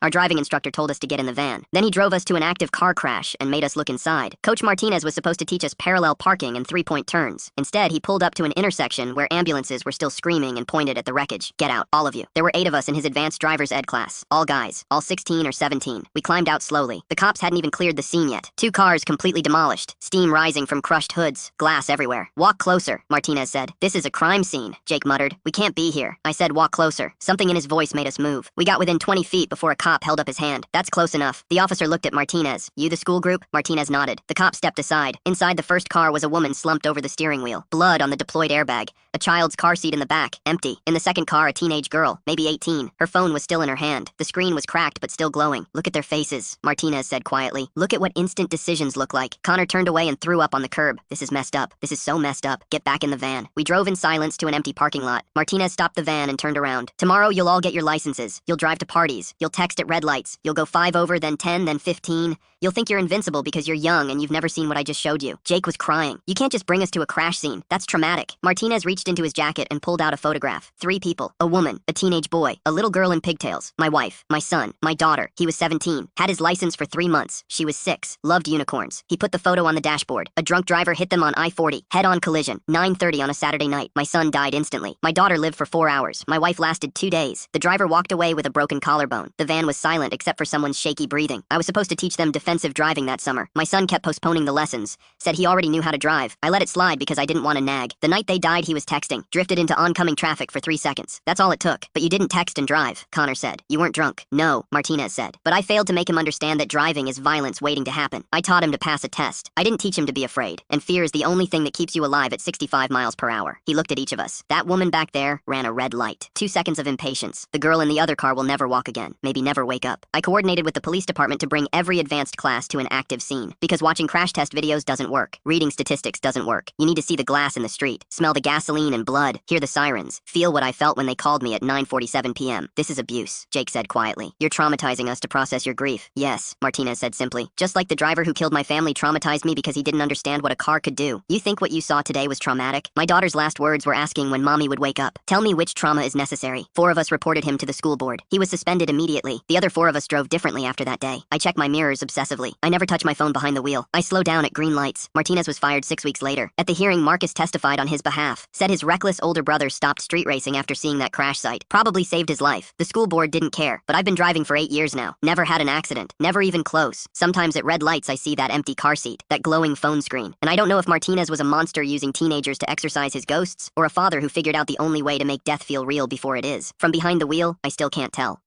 Our driving instructor told us to get in the van. Then he drove us to an active car crash and made us look inside. Coach Martinez was supposed to teach us parallel parking and three-point turns. Instead, he pulled up to an intersection where ambulances were still screaming and pointed at the wreckage. Get out, all of you. There were 8 of us in his advanced driver's ed class. All guys, all 16 or 17. We climbed out slowly. The cops hadn't even cleared the scene yet. 2 cars completely demolished. Steam rising from crushed hoods. Glass everywhere. Walk closer, Martinez said. This is a crime scene, Jake muttered. We can't be here. I said walk closer. Something in his voice made us move. We got within 20 feet before a cop held up his hand. That's close enough. The officer looked at Martinez. You the school group? Martinez nodded. The cop stepped aside. Inside the first car was a woman slumped over the steering wheel. Blood on the deployed airbag. A child's car seat in the back, empty. In the second car, a teenage girl, maybe 18. Her phone was still in her hand. The screen was cracked but still glowing. Look at their faces, Martinez said quietly. Look at what instant decisions look like. Connor turned away and threw up on the curb. This is messed up. This is so messed up. Get back in the van. We drove in silence to an empty parking lot. Martinez stopped the van and turned around. Tomorrow you'll all get your licenses. You'll drive to parties. You'll text at red lights. You'll go 5 over, then 10, then 15. You'll think you're invincible because you're young and you've never seen what I just showed you. Jake was crying. You can't just bring us to a crash scene. That's traumatic. Martinez reached into his jacket and pulled out a photograph. 3 people. A woman, a teenage boy, a little girl in pigtails, my wife, my son, my daughter. He was 17. Had his license for 3 months. She was 6. Loved unicorns. He put the photo on the dashboard. A drunk driver hit them on I-40. Head-on collision. 9:30 on a Saturday night. My son died instantly. My daughter lived for 4 hours. My wife lasted 2 days. The driver walked away with a broken collarbone. The van was silent except for someone's shaky breathing. I was supposed to teach them defensive driving that summer. My son kept postponing the lessons. Said he already knew how to drive. I let it slide because I didn't want to nag. The night they died, he was texting. Drifted into oncoming traffic for 3 seconds. That's all it took. But you didn't text and drive, Connor said. You weren't drunk. No, Martinez said. But I failed to make him understand that driving is violence waiting to happen. I taught him to pass a test. I didn't teach him to be afraid. And fear is the only thing that keeps you alive at 65 miles per hour. He looked at each of us. That woman back there ran a red light. 2 seconds of impatience. The girl in the other car will never walk again. Maybe never wake up. I coordinated with the police department to bring every advanced class to an active scene. Because watching crash test videos doesn't work. Reading statistics doesn't work. You need to see the glass in the street. Smell the gasoline and blood. Hear the sirens. Feel what I felt when they called me at 9:47 p.m. This is abuse, Jake said quietly. You're traumatizing us to process your grief. Yes, Martinez said simply. Just like the driver who killed my family traumatized me because he didn't understand what a car could do. You think what you saw today was traumatic? My daughter's last words were asking when mommy would wake up. Tell me which trauma is necessary. 4 of us reported him to the school board. He was suspended immediately. The other 4 of us drove differently after that day. I check my mirrors obsessively. I never touch my phone behind the wheel. I slow down at green lights. Martinez was fired 6 weeks later. At the hearing, Marcus testified on his behalf. Said his reckless older brother stopped street racing after seeing that crash site. Probably saved his life. The school board didn't care, but I've been driving for 8 years now. Never had an accident. Never even close. Sometimes at red lights I see that empty car seat, that glowing phone screen. And I don't know if Martinez was a monster using teenagers to exorcise his ghosts, or a father who figured out the only way to make death feel real before it is. From behind the wheel, I still can't tell.